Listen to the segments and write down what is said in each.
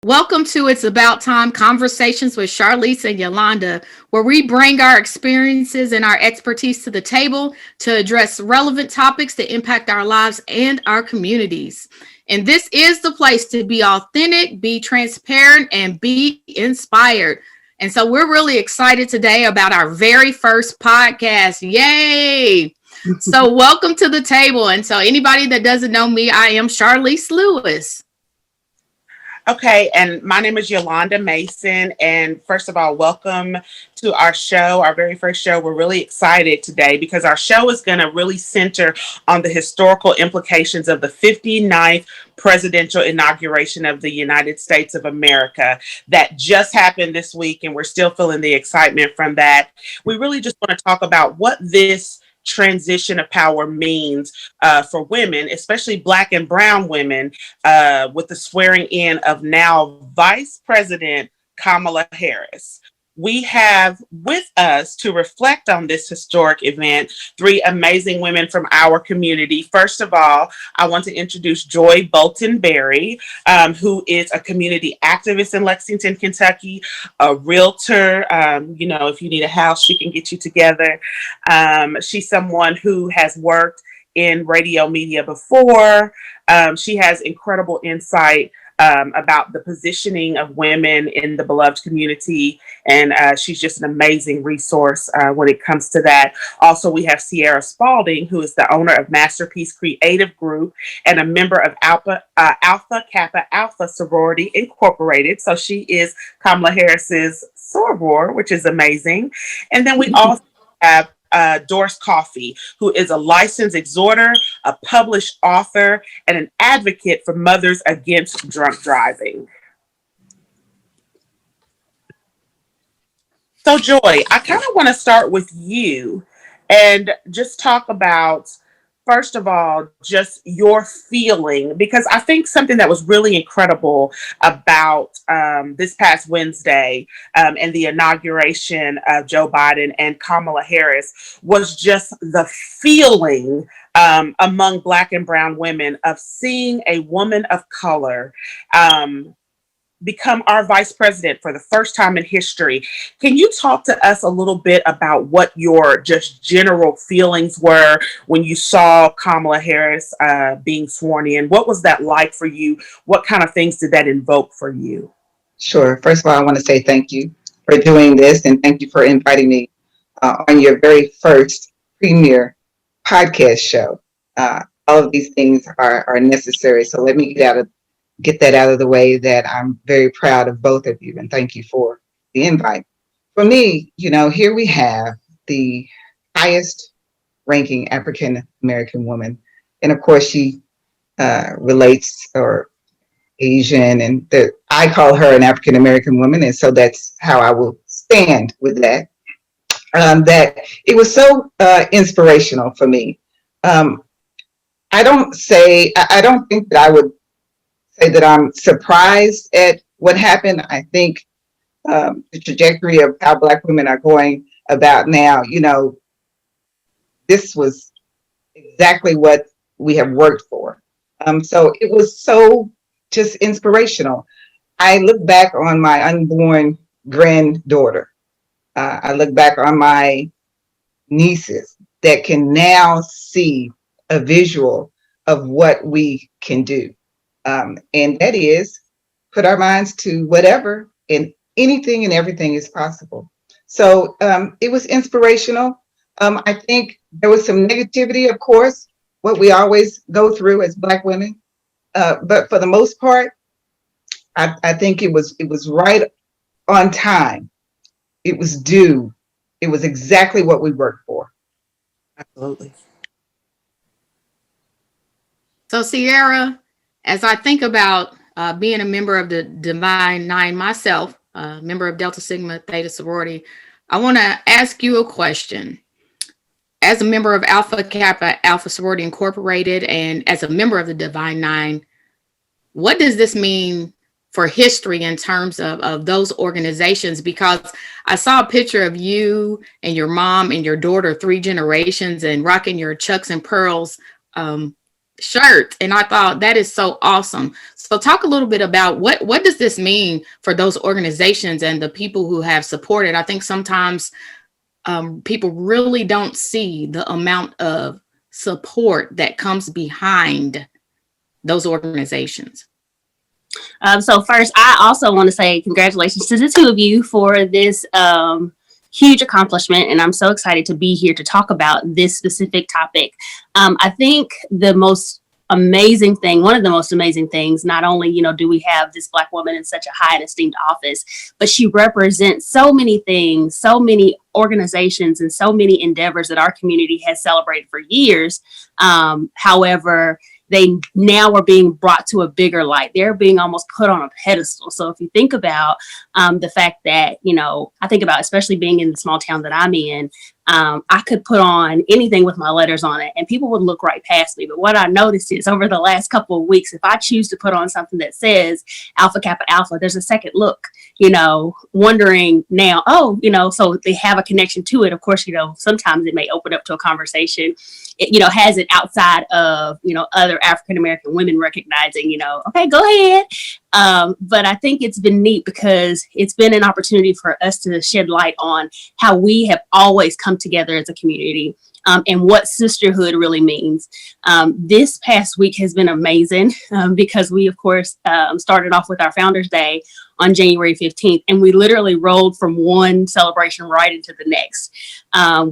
Welcome to It's About Time Conversations with Charlize and Yolanda, where we bring our experiences and our expertise to the table to address relevant topics that impact our lives and our communities. And this is the place to be authentic, be transparent, and be inspired. And so we're really excited today about our very first podcast. Yay! So, welcome to the table. And so, anybody that doesn't know me, I am Charlize Lewis. Okay, and my name is Yolanda Mason. And first of all, welcome to our show, our very first show. We're really excited today because our show is going to really center on the historical implications of the 59th presidential inauguration of the United States of America that just happened this week. And we're still feeling the excitement from that. We really just want to talk about what this transition of power means for women, especially Black and Brown women, with the swearing in of now Vice President Kamala Harris. We have with us to reflect on this historic event three amazing women from our community. First of all, I want to introduce Joy Bolton Berry, who is a community activist in Lexington, Kentucky, a realtor. If you need a house, she can get you together. She's someone who has worked in radio media before. She has incredible insight about the positioning of women in the beloved community. And she's just an amazing resource when it comes to that. Also, we have Sierra Spalding, who is the owner of Masterpiece Creative Group and a member of Alpha Kappa Alpha Sorority Incorporated. So she is Kamala Harris's soror, which is amazing. And then we also have Doris Coffey, who is a licensed exhorter, a published author, and an advocate for mothers against drunk driving. So, Joy, I kind of want to start with you and just talk about, first of all, just your feeling, because I think something that was really incredible about this past Wednesday and the inauguration of Joe Biden and Kamala Harris was just the feeling among Black and Brown women of seeing a woman of color become our vice president for the first time in history. Can you talk to us a little bit about what your just general feelings were when you saw Kamala Harris being sworn in? What was that like for you? What kind of things did that invoke for you? Sure. First of all, I want to say thank you for doing this and thank you for inviting me on your very first premiere podcast show. All of these things are necessary. So let me get that out of the way, that I'm very proud of both of you and thank you for the invite. For me, here we have the highest ranking African American woman. And of course, she relates or Asian, and I call her an African American woman. And so that's how I will stand with that. That it was so inspirational for me. I don't think that I would say that I'm surprised at what happened. I think the trajectory of how Black women are going about now, this was exactly what we have worked for. So it was so just inspirational. I look back on my unborn granddaughter. I look back on my nieces that can now see a visual of what we can do. And that is put our minds to whatever, and anything and everything is possible. So it was inspirational. I think there was some negativity, of course, what we always go through as Black women. But for the most part, I think it was right on time. It was due. It was exactly what we worked for. Absolutely. So, Sierra, as I think about being a member of the Divine Nine myself, a member of Delta Sigma Theta sorority, I want to ask you a question. As a member of Alpha Kappa Alpha Sorority Incorporated and as a member of the Divine Nine, what does this mean for history in terms of those organizations? Because I saw a picture of you and your mom and your daughter, 3 generations, and rocking your Chucks and Pearls shirt, and I thought that is so awesome. So talk a little bit about what does this mean for those organizations and the people who have supported. I think sometimes people really don't see the amount of support that comes behind those organizations. So first, I also want to say congratulations to the two of you for this huge accomplishment, and I'm so excited to be here to talk about this specific topic. I think the most amazing thing, one of the most amazing things, not only, do we have this Black woman in such a high and esteemed office, but she represents so many things, so many organizations, and so many endeavors that our community has celebrated for years. However, they now are being brought to a bigger light. They're being almost put on a pedestal. So if you think about the fact that, I think about especially being in the small town that I'm in, I could put on anything with my letters on it and people would look right past me. But what I noticed is over the last couple of weeks, if I choose to put on something that says Alpha Kappa Alpha, there's a second look, wondering now, so they have a connection to it. Of course, sometimes it may open up to a conversation. It, has it outside of, other African-American women recognizing, okay, go ahead. But I think it's been neat because it's been an opportunity for us to shed light on how we have always come together as a community, and what sisterhood really means. This past week has been amazing because we, of course, started off with our Founders Day on January 15th, and we literally rolled from one celebration right into the next.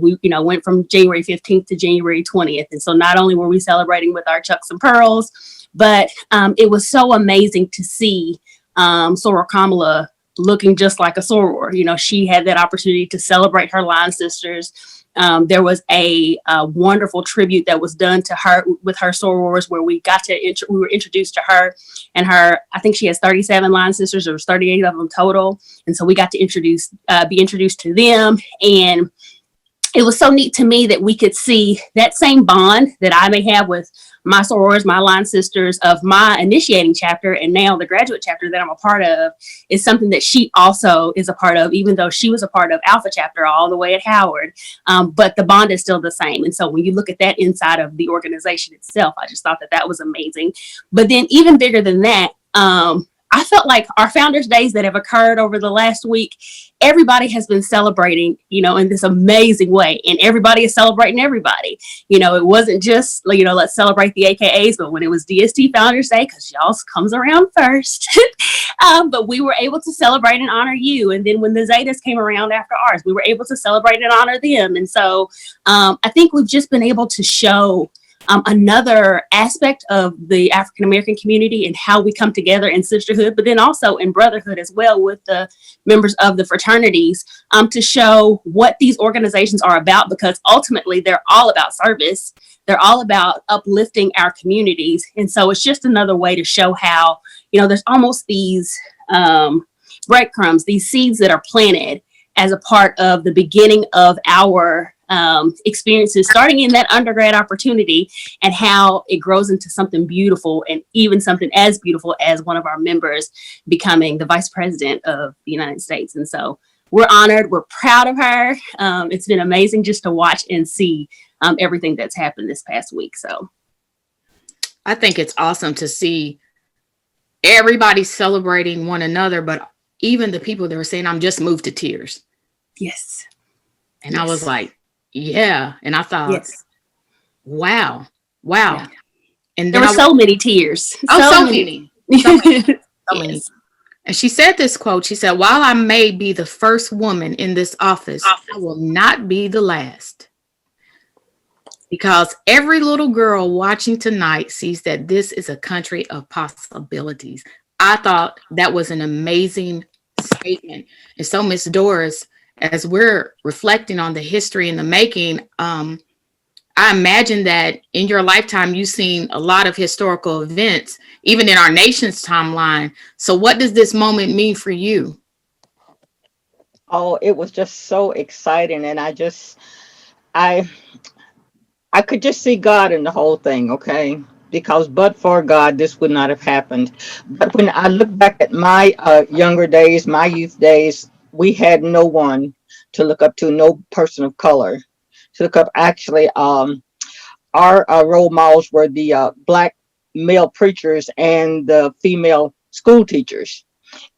We, went from January 15th to January 20th. And so not only were we celebrating with our Chucks and Pearls, but it was so amazing to see Soror Kamala looking just like a soror. She had that opportunity to celebrate her line sisters. There was a wonderful tribute that was done to her with her sorors, where we got to we were introduced to her and her. I think she has 37 line sisters. There was 38 of them total, and so we got to be introduced to them. And it was so neat to me that we could see that same bond that I may have with my sorors, my line sisters of my initiating chapter, and now the graduate chapter that I'm a part of is something that she also is a part of, even though she was a part of Alpha chapter all the way at Howard. But the bond is still the same. And so when you look at that inside of the organization itself, I just thought that was amazing. But then even bigger than that, I felt like our Founders Days that have occurred over the last week, everybody has been celebrating, in this amazing way. And everybody is celebrating everybody. It wasn't just, let's celebrate the AKAs, but when it was DST Founders Day, because y'all's comes around first, but we were able to celebrate and honor you. And then when the Zetas came around after ours, we were able to celebrate and honor them. And so I think we've just been able to show another aspect of the African-American community and how we come together in sisterhood, but then also in brotherhood as well with the members of the fraternities, to show what these organizations are about, because ultimately they're all about service. They're all about uplifting our communities. And so it's just another way to show how, there's almost these breadcrumbs, these seeds that are planted as a part of the beginning of our experiences, starting in that undergrad opportunity, and how it grows into something beautiful, and even something as beautiful as one of our members becoming the vice president of the United States. And so we're honored. We're proud of her. It's been amazing just to watch and see everything that's happened this past week. So I think it's awesome to see everybody celebrating one another, but even the people that were saying, I'm just moved to tears. Yes. And I was like, yeah. And I thought, yes. Wow. Yeah. And there were so many tears. So many. And she said this quote, she said, while I may be the first woman in this office, I will not be the last. Because every little girl watching tonight sees that this is a country of possibilities. I thought that was an amazing statement. And so, Miss Doris, as we're reflecting on the history in the making, I imagine that in your lifetime, you've seen a lot of historical events, even in our nation's timeline. So what does this moment mean for you? Oh, it was just so exciting. And I could just see God in the whole thing, okay? Because but for God, this would not have happened. But when I look back at my younger days, my youth days, we had no one to look up to, no person of color to look up. Actually, our role models were the black male preachers and the female school teachers.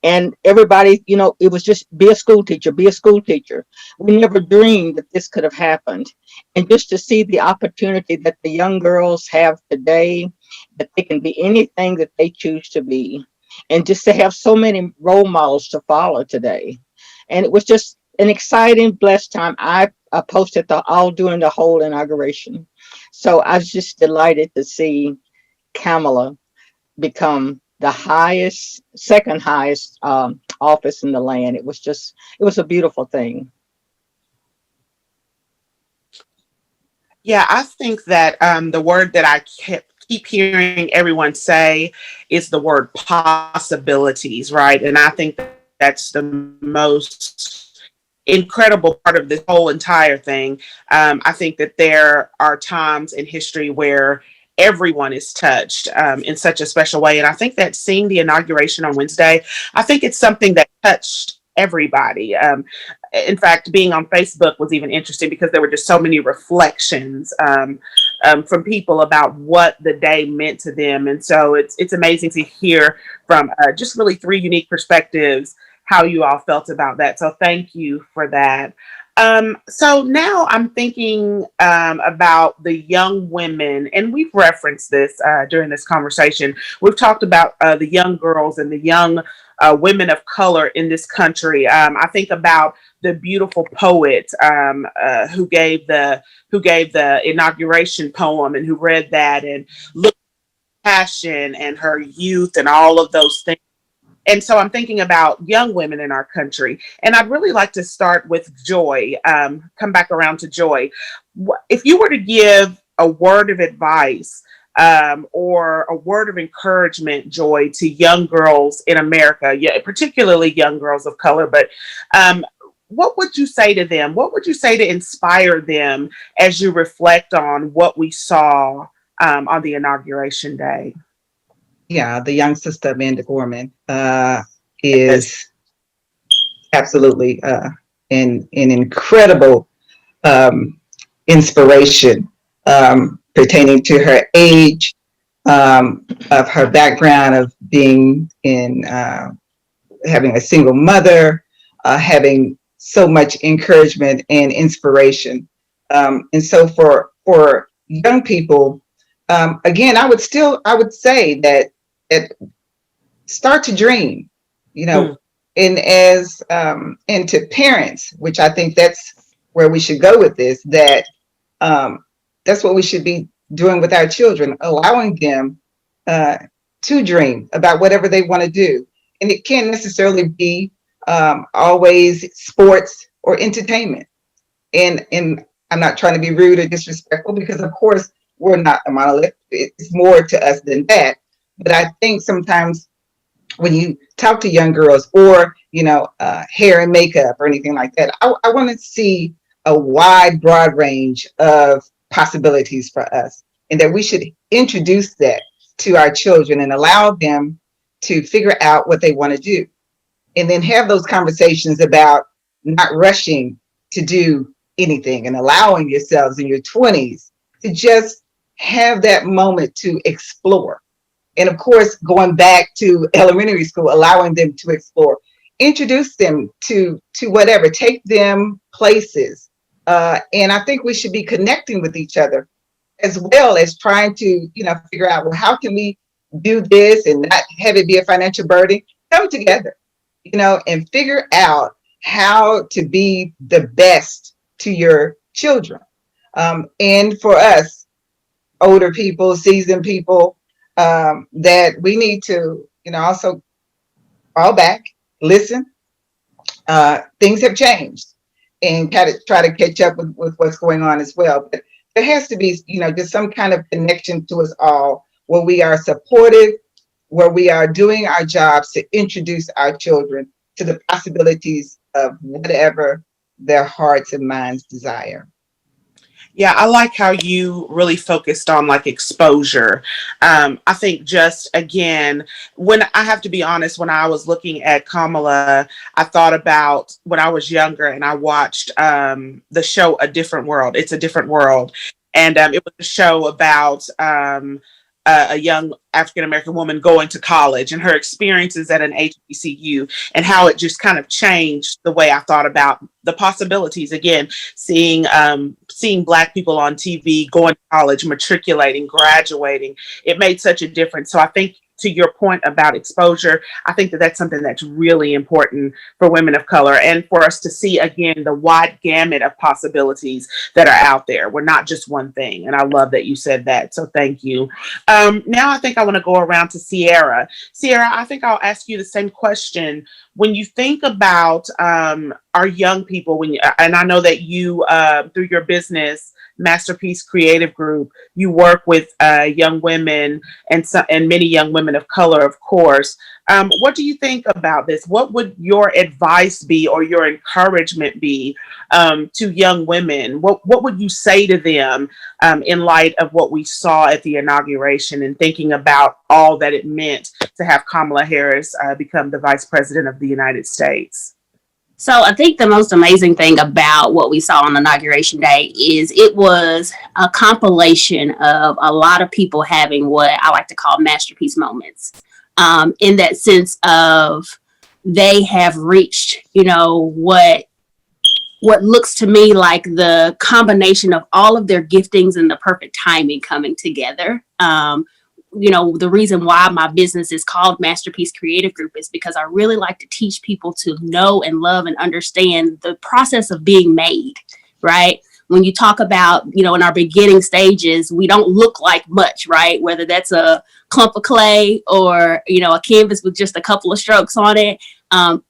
And everybody, it was just be a school teacher, be a school teacher. We never dreamed that this could have happened. And just to see the opportunity that the young girls have today, that they can be anything that they choose to be, and just to have so many role models to follow today. And it was just an exciting, blessed time. I posted all during the whole inauguration. So I was just delighted to see Kamala become the highest, second highest office in the land. It was a beautiful thing. Yeah, I think that the word that I keep hearing everyone say is the word possibilities, right? And I think that's the most incredible part of this whole entire thing. I think that there are times in history where everyone is touched in such a special way. And I think that seeing the inauguration on Wednesday, I think it's something that touched everybody. In fact, being on Facebook was even interesting because there were just so many reflections from people about what the day meant to them. And so it's amazing to hear from just really three unique perspectives how you all felt about that. So thank you for that. So now I'm thinking about the young women, and we've referenced this during this conversation. We've talked about the young girls and the young women of color in this country. I think about the beautiful poet who gave the inauguration poem and who read that and looked at passion and her youth and all of those things. And so I'm thinking about young women in our country. And I'd really like to start with Joy, come back around to Joy. If you were to give a word of advice or a word of encouragement, Joy, to young girls in America, yeah, particularly young girls of color, but what would you say to them? What would you say to inspire them as you reflect on what we saw on the inauguration day? Yeah, the young sister Amanda Gorman Yes. is absolutely an incredible inspiration pertaining to her age, of her background of being in having a single mother, having so much encouragement and inspiration. And so for young people, again, I would say that start to dream, you know, Mm. and to parents, which I think that's where we should go with this, that that's what we should be doing with our children, allowing them to dream about whatever they want to do. And it can't necessarily be always sports or entertainment. And I'm not trying to be rude or disrespectful because, of course, we're not a monolith. It's more to us than that. But I think sometimes when you talk to young girls or, hair and makeup or anything like that, I want to see a wide, broad range of possibilities for us, and that we should introduce that to our children and allow them to figure out what they want to do. And then have those conversations about not rushing to do anything and allowing yourselves in your 20s to just have that moment to explore. And of course, going back to elementary school, allowing them to explore, introduce them to whatever, take them places. And I think we should be connecting with each other as well as trying to, figure out, well, how can we do this and not have it be a financial burden? Come together, and figure out how to be the best to your children. And for us, older people, seasoned people, that we need to, also fall back, listen. Things have changed, and try to catch up with what's going on as well. But there has to be, just some kind of connection to us all where we are supportive, where we are doing our jobs to introduce our children to the possibilities of whatever their hearts and minds desire. Yeah, I like how you really focused on like exposure. I think just again, when I have to be honest, when I was looking at Kamala, I thought about when I was younger and I watched the show A Different World. It's a Different World. and it was a show about a young African American woman going to college and her experiences at an HBCU, and how it just kind of changed the way I thought about the possibilities. Again, seeing Black people on TV going to college, matriculating, graduating, it made such a difference. So I think, to your point about exposure, I think that that's something that's really important for women of color, and for us to see, again, the wide gamut of possibilities that are out there. We're not just one thing. And I love that you said that. So thank you. Now I think I want to go around to Sierra. Sierra, I think I'll ask you the same question. When you think about our young people, and I know that you, through your business, Masterpiece Creative Group, you work with young women and many young women of color, of course. What do you think about this? What would your advice be, or your encouragement be, to young women? What would you say to them in light of what we saw at the inauguration, and thinking about all that it meant to have Kamala Harris become the Vice President of the United States? So I think the most amazing thing about what we saw on Inauguration Day is it was a compilation of a lot of people having what I like to call masterpiece moments. In that sense of, they have reached, what looks to me like the combination of all of their giftings and the perfect timing coming together. The reason why my business is called Masterpiece Creative Group is because I really like to teach people to know and love and understand the process of being made, right? When you talk about, in our beginning stages, we don't look like much, right? Whether that's a clump of clay or, a canvas with just a couple of strokes on it.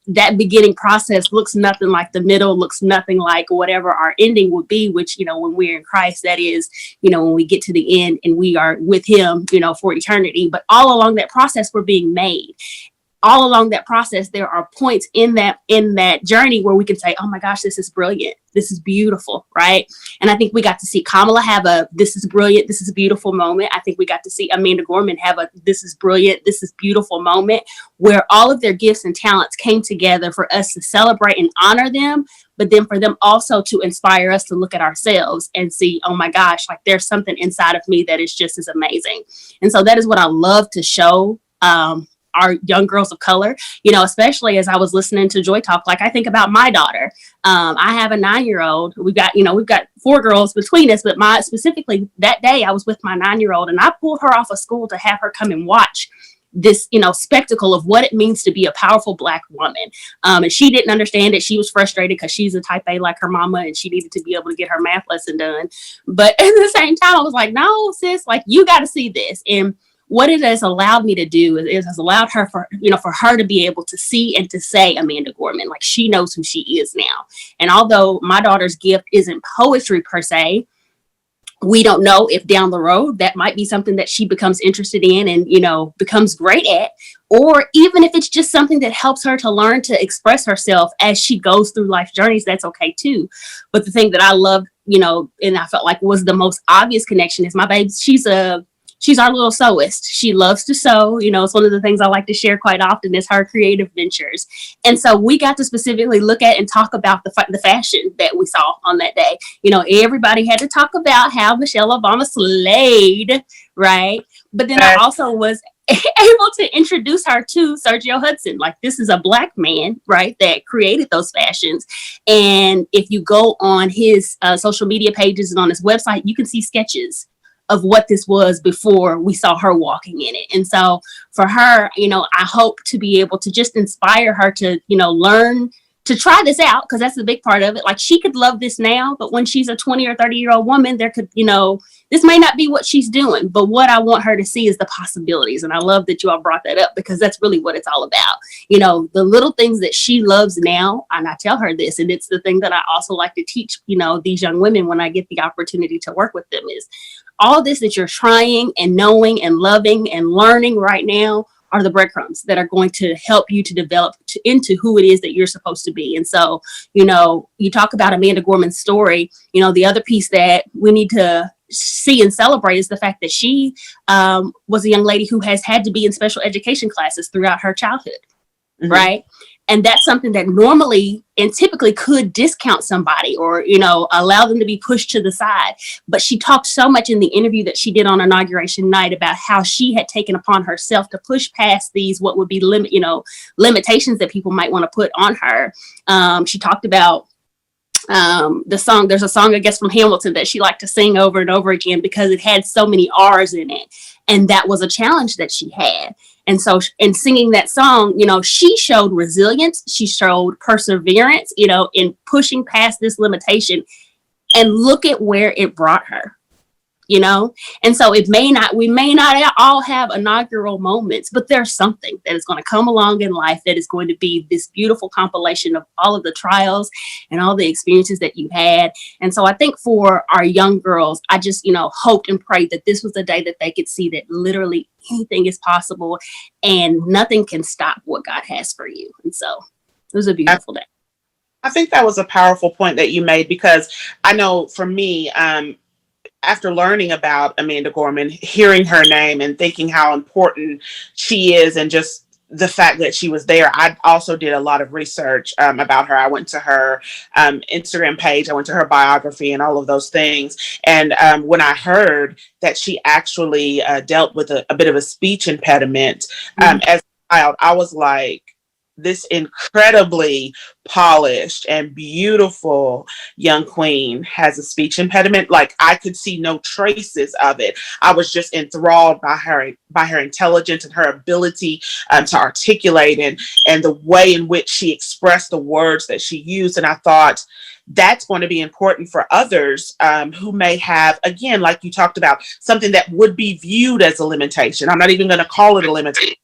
That beginning process looks nothing like the middle, looks nothing like whatever our ending would be, which, when we're in Christ, that is, when we get to the end and we are with him, for eternity. But all along that process, we're being made. All along that process, there are points in that journey where we can say, oh my gosh, this is brilliant. This is beautiful, right? And I think we got to see Kamala have a, this is brilliant, this is a beautiful moment. I think we got to see Amanda Gorman have a, this is brilliant, this is beautiful moment, where all of their gifts and talents came together for us to celebrate and honor them, but then for them also to inspire us to look at ourselves and see, oh my gosh, like there's something inside of me that is just as amazing. And so that is what I love to show our young girls of color, especially as I was listening to Joy talk. Like, I think about my daughter. I have a 9-year-old. We've got 4 girls between us, but specifically that day I was with my 9-year-old, and I pulled her off of school to have her come and watch this, spectacle of what it means to be a powerful Black woman. And she didn't understand it. She was frustrated because she's a type A like her mama, and she needed to be able to get her math lesson done. But at the same time, I was like, no, sis, like, you got to see this. And what it has allowed me to do is has allowed her for her to be able to see and to say Amanda Gorman, like, she knows who she is now. And although my daughter's gift isn't poetry per se, we don't know if down the road that might be something that she becomes interested in and, becomes great at, or even if it's just something that helps her to learn to express herself as she goes through life journeys, that's okay too. But the thing that I loved, and I felt like was the most obvious connection is my baby. She's our little sewist. She loves to sew. It's one of the things I like to share quite often is her creative ventures. And so we got to specifically look at and talk about the fashion that we saw on that day. Everybody had to talk about how Michelle Obama slayed, right? But then I also was able to introduce her to Sergio Hudson. Like, this is a Black man, right, that created those fashions. And if you go on his social media pages and on his website, you can see sketches of what this was before we saw her walking in it. And so for her, I hope to be able to just inspire her to, learn to try this out, because that's the big part of it. Like, she could love this now, but when she's a 20 or 30-year-old woman, there could, this may not be what she's doing, but what I want her to see is the possibilities. And I love that you all brought that up, because that's really what it's all about. The little things that she loves now, and I tell her this, and it's the thing that I also like to teach, these young women when I get the opportunity to work with them, is all this that you're trying and knowing and loving and learning right now are the breadcrumbs that are going to help you to develop into who it is that you're supposed to be. And so, you talk about Amanda Gorman's story, the other piece that we need to see and celebrate is the fact that she was a young lady who has had to be in special education classes throughout her childhood. Mm-hmm. Right. And that's something that normally and typically could discount somebody or, allow them to be pushed to the side. But she talked so much in the interview that she did on inauguration night about how she had taken upon herself to push past these, what would be limitations that people might want to put on her. She talked about the song. There's a song, I guess, from Hamilton that she liked to sing over and over again because it had so many R's in it. And that was a challenge that she had. And so in singing that song, she showed resilience. She showed perseverance, in pushing past this limitation. And look at where it brought her. And so we may not all have inaugural moments, but there's something that is going to come along in life that is going to be this beautiful compilation of all of the trials and all the experiences that you had. And so I think for our young girls, I just, hoped and prayed that this was the day that they could see that literally anything is possible and nothing can stop what God has for you. And so it was a beautiful day. I think that was a powerful point that you made, because I know for me, after learning about Amanda Gorman, hearing her name and thinking how important she is, and just the fact that she was there, I also did a lot of research about her. I went to her Instagram page, I went to her biography and all of those things. And when I heard that she actually dealt with a bit of a speech impediment as a child, I was like, this incredibly polished and beautiful young queen has a speech impediment. Like, I could see no traces of it. I was just enthralled by her intelligence and her ability to articulate and the way in which she expressed the words that she used. And I thought that's going to be important for others who may have, again, like you talked about, something that would be viewed as a limitation. I'm not even going to call it a limitation.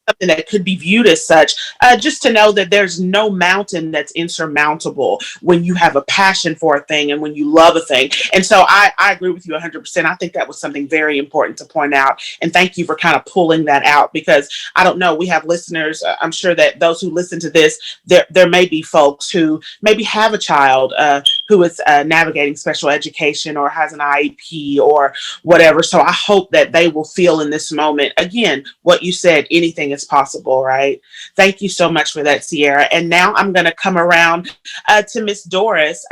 Something that could be viewed as such, just to know that there's no mountain that's insurmountable when you have a passion for a thing and when you love a thing. And so I agree with you 100%. I think that was something very important to point out. And thank you for kind of pulling that out, because I don't know, we have listeners. I'm sure that those who listen to this, there may be folks who maybe have a child who is navigating special education or has an IEP or whatever. So I hope that they will feel in this moment, again, what you said, anything is possible, right? Thank you so much for that, Sierra. And now I'm going to come around to Miss Doris.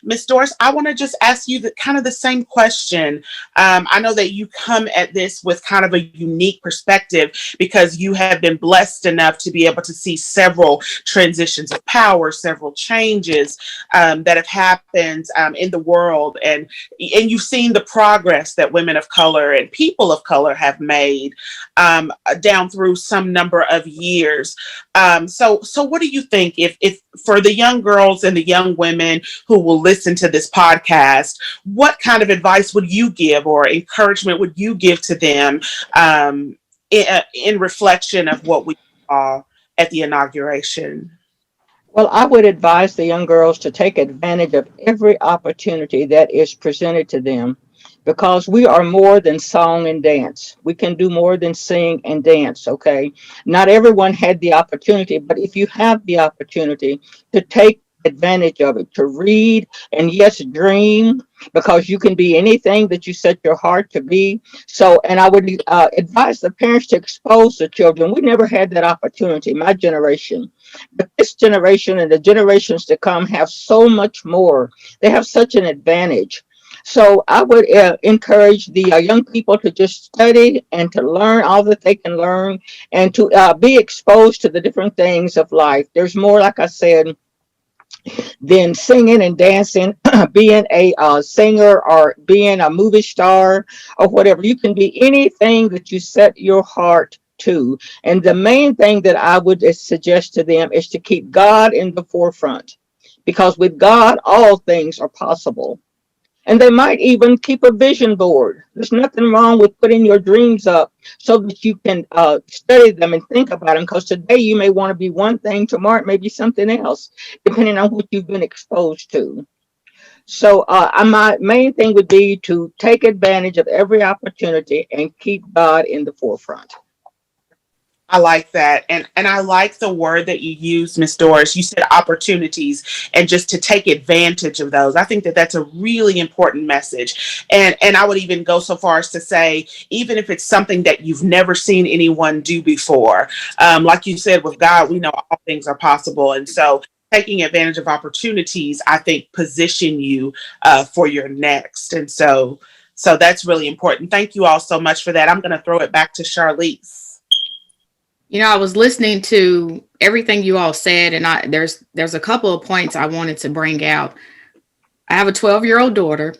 Miss Doris, I want to just ask you kind of the same question. I know that you come at this with kind of a unique perspective because you have been blessed enough to be able to see several transitions of power, several changes that have happened in the world, and you've seen the progress that women of color and people of color have made down through some number of years. So what do you think, if for the young girls and the young women who will listen to this podcast, what kind of advice would you give or encouragement would you give to them in reflection of what we saw at the inauguration? Well, I would advise the young girls to take advantage of every opportunity that is presented to them, because we are more than song and dance. We can do more than sing and dance, okay? Not everyone had the opportunity, but if you have the opportunity to take advantage of it, to read and yes, dream, because you can be anything that you set your heart to be. So, and I would advise the parents to expose the children. We never had that opportunity, my generation. But this generation and the generations to come have so much more. They have such an advantage. So I would encourage the young people to just study and to learn all that they can learn, and to be exposed to the different things of life. There's more, like I said, than singing and dancing, being a singer or being a movie star or whatever. You can be anything that you set your heart to. And the main thing that I would suggest to them is to keep God in the forefront, because with God, all things are possible. And they might even keep a vision board. There's nothing wrong with putting your dreams up so that you can study them and think about them. Because today you may want to be one thing, tomorrow it may be something else, depending on what you've been exposed to. So my main thing would be to take advantage of every opportunity and keep God in the forefront. I like that. And I like the word that you used, Miss Doris. You said opportunities and just to take advantage of those. I think that that's a really important message. And I would even go so far as to say, even if it's something that you've never seen anyone do before, like you said, with God, we know all things are possible. And so taking advantage of opportunities, I think, position you for your next. And so that's really important. Thank you all so much for that. I'm going to throw it back to Charlize. You know, I was listening to everything you all said, and there's a couple of points I wanted to bring out. I have a 12-year-old daughter,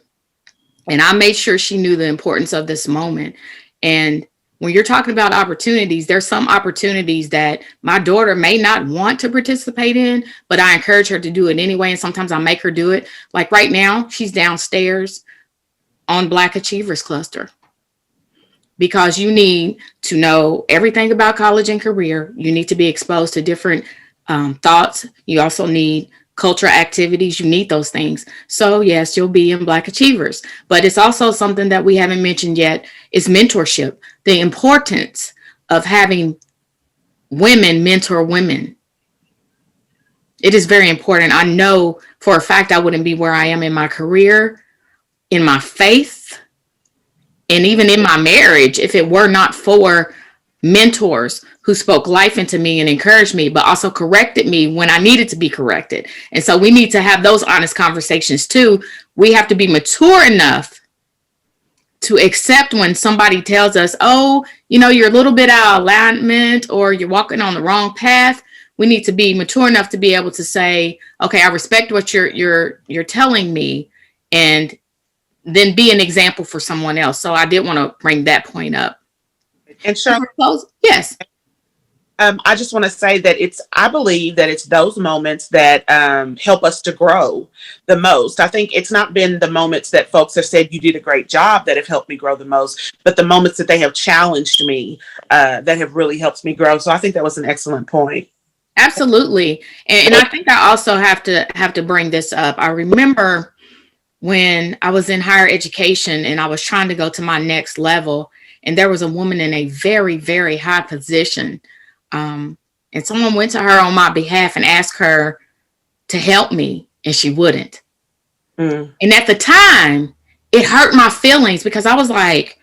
and I made sure she knew the importance of this moment. And when you're talking about opportunities, there's some opportunities that my daughter may not want to participate in, but I encourage her to do it anyway. And sometimes I make her do it. Like right now, she's downstairs on Black Achievers Cluster, because you need to know everything about college and career. You need to be exposed to different thoughts. You also need cultural activities. You need those things. So yes, you'll be in Black Achievers, but it's also something that we haven't mentioned yet is mentorship. The importance of having women mentor women. It is very important. I know for a fact I wouldn't be where I am in my career, in my faith, and even in my marriage if it were not for mentors who spoke life into me and encouraged me, but also corrected me when I needed to be corrected. And so we need to have those honest conversations too. We have to be mature enough to accept when somebody tells us, oh, you know, you're a little bit out of alignment or you're walking on the wrong path. We need to be mature enough to be able to say, okay, I respect what you're telling me, and then be an example for someone else. So I did want to bring that point up. And Charlotte, Yes. I just want to say that I believe that it's those moments that help us to grow the most. I think it's not been the moments that folks have said you did a great job that have helped me grow the most, but the moments that they have challenged me that have really helped me grow. So I think that was an excellent point. Absolutely. And I think I also have to bring this up. I remember when I was in higher education and I was trying to go to my next level, and there was a woman in a very, very high position. And someone went to her on my behalf and asked her to help me, and she wouldn't. And at the time, it hurt my feelings because I was like,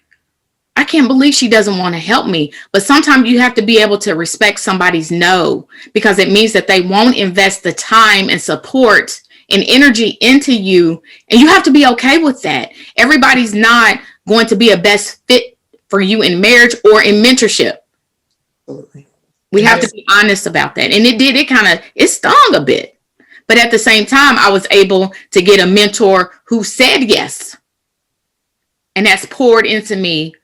I can't believe she doesn't want to help me. But sometimes you have to be able to respect somebody's no, because it means that they won't invest the time and support and energy into you. And you have to be okay with that. Everybody's not going to be a best fit for you in marriage or in mentorship. Absolutely. We have to be honest about that. And it stung a bit. But at the same time, I was able to get a mentor who said yes. And that's poured into me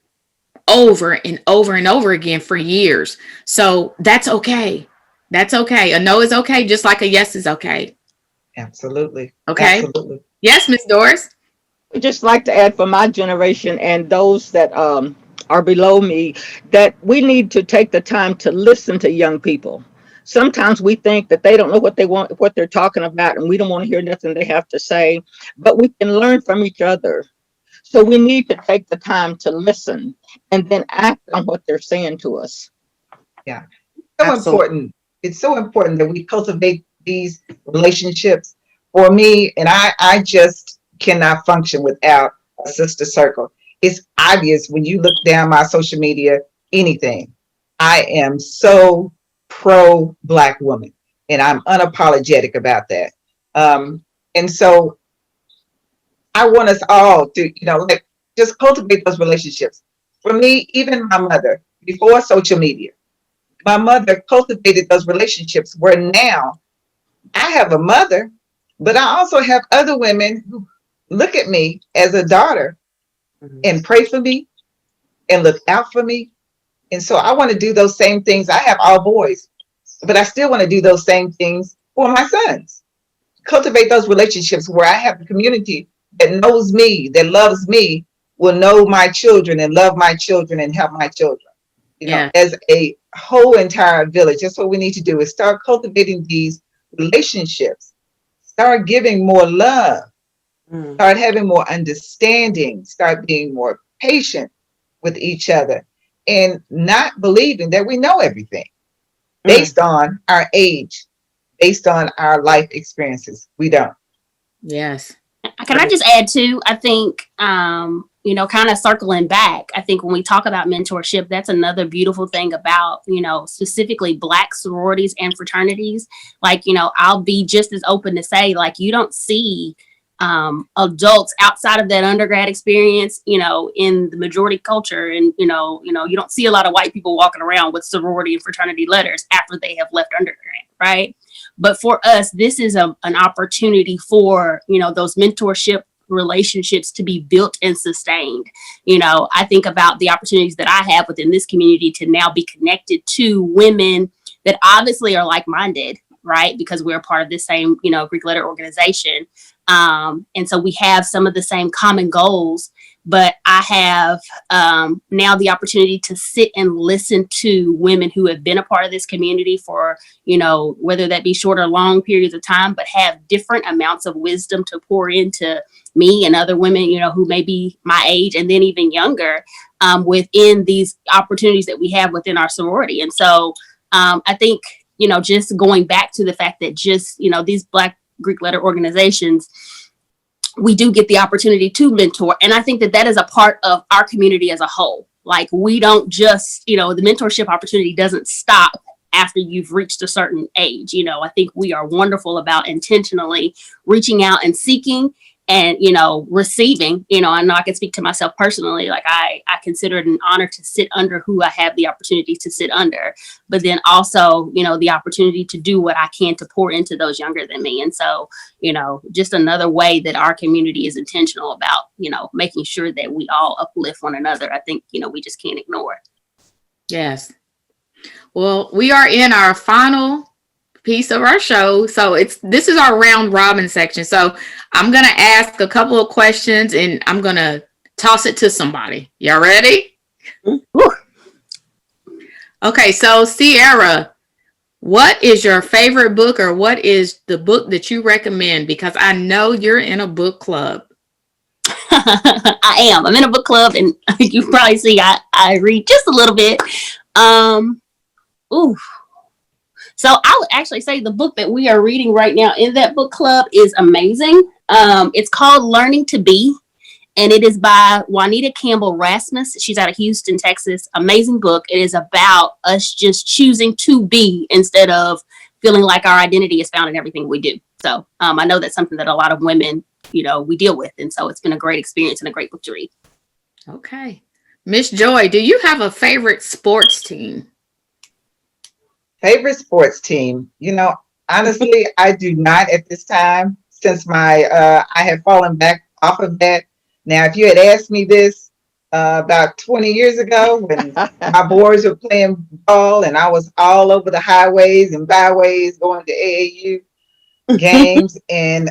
over and over and over again for years. So that's okay. That's okay. A no is okay, just like a yes is okay. Absolutely. Okay. Absolutely. Yes, Miss Doris. I'd just like to add for my generation and those that are below me that we need to take the time to listen to young people. Sometimes we think that they don't know what they want, what they're talking about, and we don't want to hear nothing they have to say, but we can learn from each other. So we need to take the time to listen and then act on what they're saying to us. Yeah. So Absolutely. important. It's so important that we cultivate these relationships. For me, and I just cannot function without a sister circle. It's obvious when you look down my social media, anything. I am so pro Black woman, and I'm unapologetic about that. And so I want us all to, like just cultivate those relationships. For me, even my mother, before social media, my mother cultivated those relationships where now I have a mother, but I also have other women who look at me as a daughter and pray for me and look out for me. And so I want to do those same things. I have all boys, but I still want to do those same things for my sons. Cultivate those relationships where I have a community that knows me, that loves me, will know my children and love my children and help my children. Yeah. As a whole entire village, that's what we need to do is start cultivating these relationships, start giving more love, start having more understanding, start being more patient with each other. and not believing that we know everything based on our age, based on our life experiences. We don't. Yes. Can I just add too? I think, kind of circling back, I think when we talk about mentorship, that's another beautiful thing about, specifically Black sororities and fraternities. Like, I'll be just as open to say, like, you don't see adults outside of that undergrad experience, in the majority culture. And, you don't see a lot of white people walking around with sorority and fraternity letters after they have left undergrad, right? But for us, this is an opportunity for, those mentorship relationships to be built and sustained. I think about the opportunities that I have within this community to now be connected to women that obviously are like-minded, right? Because we're part of this same, Greek letter organization. And so we have some of the same common goals, but I have now the opportunity to sit and listen to women who have been a part of this community for, whether that be short or long periods of time, but have different amounts of wisdom to pour into me and other women, who may be my age and then even younger, within these opportunities that we have within our sorority. And so I think, just going back to the fact that just, these Black Greek letter organizations, we do get the opportunity to mentor. And I think that that is a part of our community as a whole. Like, we don't just, the mentorship opportunity doesn't stop after you've reached a certain age. I think we are wonderful about intentionally reaching out and seeking and, receiving. I know I can speak to myself personally. Like, I consider it an honor to sit under who I have the opportunity to sit under, but then also, the opportunity to do what I can to pour into those younger than me. And so, just another way that our community is intentional about, making sure that we all uplift one another. I think, we just can't ignore it. Yes. Well, we are in our final piece of our show. So this is our round robin section. So I'm going to ask a couple of questions and I'm going to toss it to somebody. Y'all ready? Ooh. Okay. So Sierra, what is your favorite book, or what is the book that you recommend? Because I know you're in a book club. I am. I'm in a book club, and you probably see I read just a little bit. So I would actually say the book that we are reading right now in that book club is amazing. It's called Learning to Be, and it is by Juanita Campbell Rasmus. She's out of Houston, Texas. Amazing book. It is about us just choosing to be instead of feeling like our identity is found in everything we do. So I know that's something that a lot of women, we deal with. And so it's been a great experience and a great book to read. Okay. Miss Joy, do you have a favorite sports team? Favorite sports team? Honestly, I do not at this time, since I have fallen back off of that. Now, if you had asked me this about 20 years ago when my boys were playing ball and I was all over the highways and byways going to AAU games and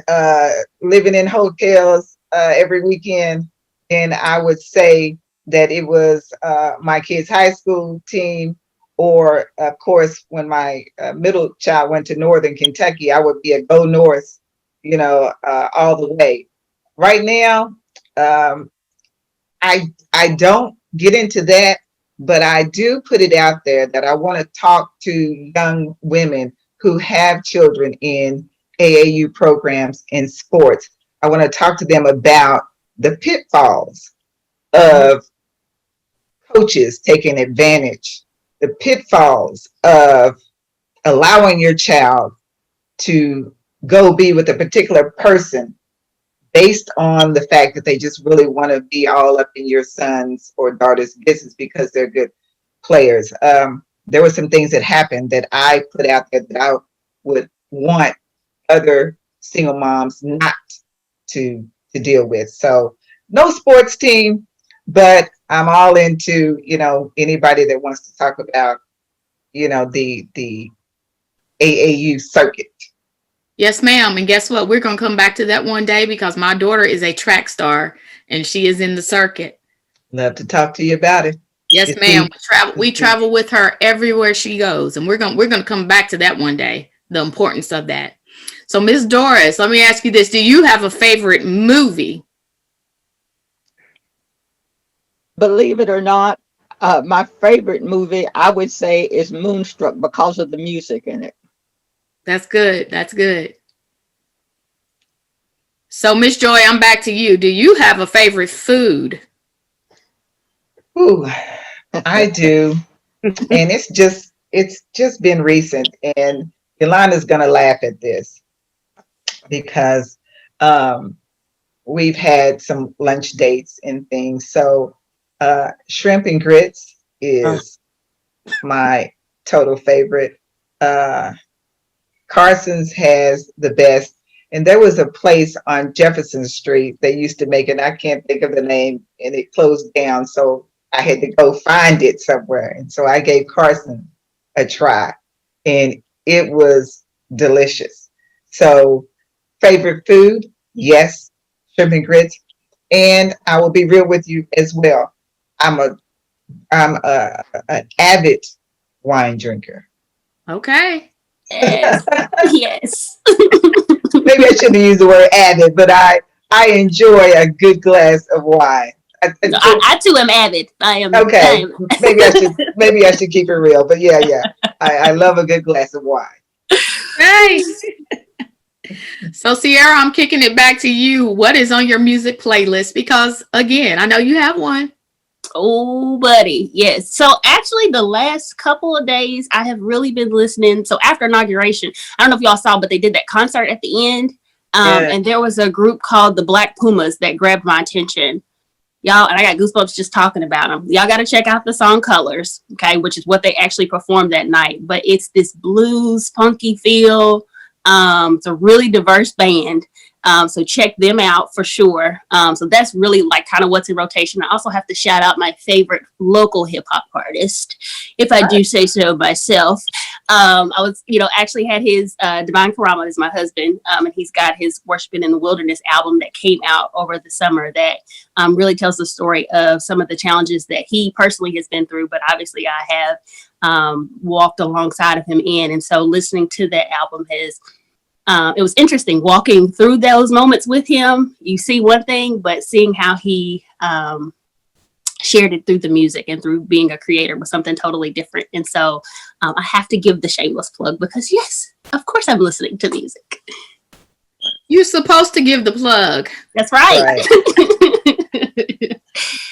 living in hotels every weekend, then I would say that it was my kids' high school team. Or, of course, when my middle child went to Northern Kentucky, I would be a Go North, all the way. Right now, I don't get into that, but I do put it out there that I want to talk to young women who have children in AAU programs in sports. I want to talk to them about the pitfalls of coaches taking advantage, the pitfalls of allowing your child to go be with a particular person based on the fact that they just really want to be all up in your son's or daughter's business because they're good players. There were some things that happened that I put out there that I would want other single moms not to deal with. So no sports team, but I'm all into, anybody that wants to talk about, the AAU circuit. Yes, ma'am. And guess what? We're going to come back to that one day because my daughter is a track star and she is in the circuit. Love to talk to you about it. Yes, ma'am. We travel with her everywhere she goes, and we're going to come back to that one day, the importance of that. So, Ms. Doris, let me ask you this. Do you have a favorite movie? Believe it or not, My favorite movie, I would say, is Moonstruck because of the music in it. That's good. That's good. So, Miss Joy, I'm back to you. Do you have a favorite food? Ooh, I do. And it's just been recent. And Yolanda's gonna laugh at this because um we've had some lunch dates and things. So shrimp and grits Uh, is my total favorite. Uh Carson's has the best. And there was a place on Jefferson Street they used to make it. I can't think of the name, and it closed down. So I had to go find it somewhere. And so I gave Carson a try, and it was delicious. So, favorite food? Yes, shrimp and grits. And I will be real with you as well. I'm a an avid wine drinker. Okay. Yes. Yes. Maybe I shouldn't use the word avid, but I enjoy a good glass of wine. No, I too am avid. I am. Okay, maybe I should keep it real, but yeah, I love a good glass of wine. Hey. So, Sierra, I'm kicking it back to you. What is on your music playlist? Because, again, I know you have one. Oh, buddy. Yes. So actually, the last couple of days, I have really been listening. So after inauguration, I don't know if y'all saw, but they did that concert at the end. yeah. And there was a group called the Black Pumas that grabbed my attention. Y'all, and I got goosebumps just talking about them. Y'all got to check out the song Colors, okay, which is what they actually performed that night. But it's this blues, funky feel. It's a really diverse band. So check them out for sure. So that's really like kind of what's in rotation. I also have to shout out my favorite local hip hop artist, if I do say so myself. I was, actually had his Divine Karama is my husband, and he's got his Worshiping in the Wilderness album that came out over the summer that really tells the story of some of the challenges that he personally has been through, but obviously I have walked alongside of him in. And so listening to that album has it was interesting walking through those moments with him. You see one thing, but seeing how he shared it through the music and through being a creator was something totally different. And so I have to give the shameless plug because, yes, of course I'm listening to music. You're supposed to give the plug. That's right.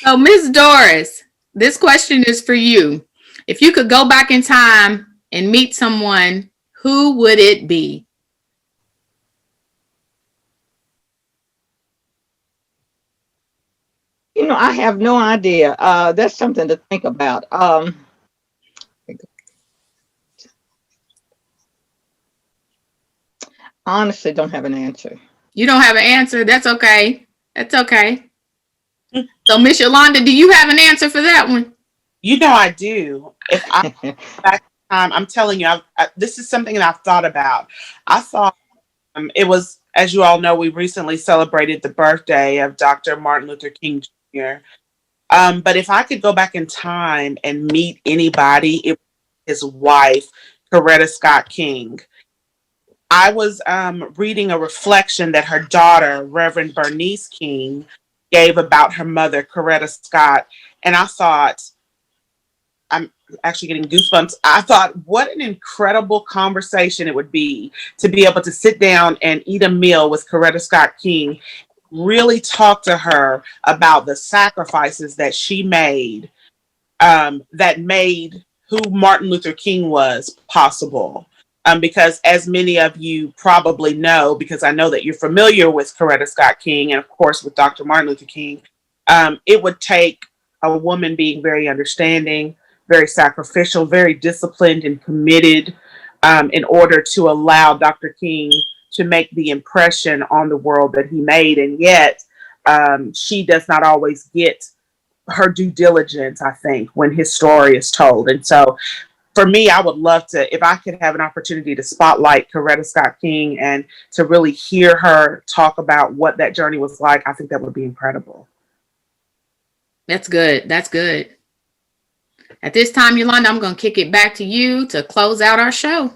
So, Miss Doris, this question is for you. If you could go back in time and meet someone, who would it be? I have no idea. That's something to think about. Honestly, don't have an answer. You don't have an answer. That's okay. That's okay. So, Miss Yolanda, do you have an answer for that one? I do. If I back in time, I'm telling you, this is something that I've thought about. I thought it was, as you all know, we recently celebrated the birthday of Dr. Martin Luther King Jr. But if I could go back in time and meet anybody, it was his wife, Coretta Scott King. I was reading a reflection that her daughter, Reverend Bernice King, gave about her mother, Coretta Scott. And I thought, I'm actually getting goosebumps. I thought, what an incredible conversation it would be to be able to sit down and eat a meal with Coretta Scott King, really talk to her about the sacrifices that she made, that made who Martin Luther King was possible. Because as many of you probably know, because I know that you're familiar with Coretta Scott King and of course with Dr. Martin Luther King, it would take a woman being very understanding, very sacrificial, very disciplined and committed in order to allow Dr. King to make the impression on the world that he made. And yet she does not always get her due diligence, I think, when his story is told. And so for me, I would love to, if I could have an opportunity to spotlight Coretta Scott King and to really hear her talk about what that journey was like, I think that would be incredible. That's good. That's good. At this time, Yolanda, I'm going to kick it back to you to close out our show.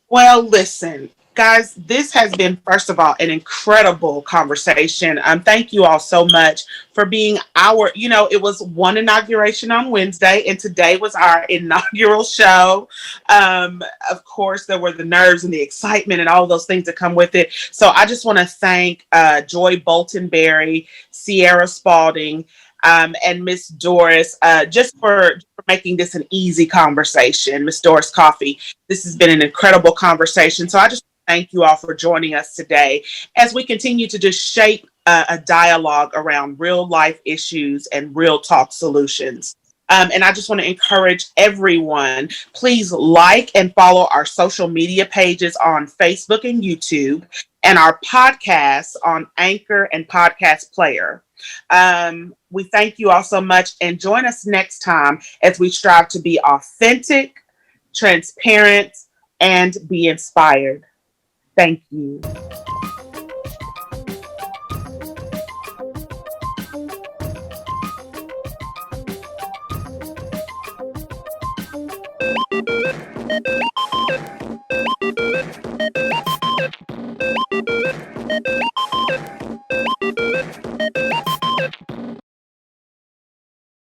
Well, listen, Guys, this has been, first of all, an incredible conversation. Thank you all so much for being it was one inauguration on Wednesday, and today was our inaugural show. Of course, there were the nerves and the excitement and all those things that come with it. So I just want to thank Joy Bolton-Berry, Sierra Spalding, and Miss Doris, just for making this an easy conversation. Miss Doris Coffee, this has been an incredible conversation. So I just thank you all for joining us today as we continue to just shape a dialogue around real life issues and real talk solutions. And I just want to encourage everyone, please like and follow our social media pages on Facebook and YouTube, and our podcasts on Anchor and Podcast Player. We thank you all so much, and join us next time as we strive to be authentic, transparent, and be inspired. Thank you.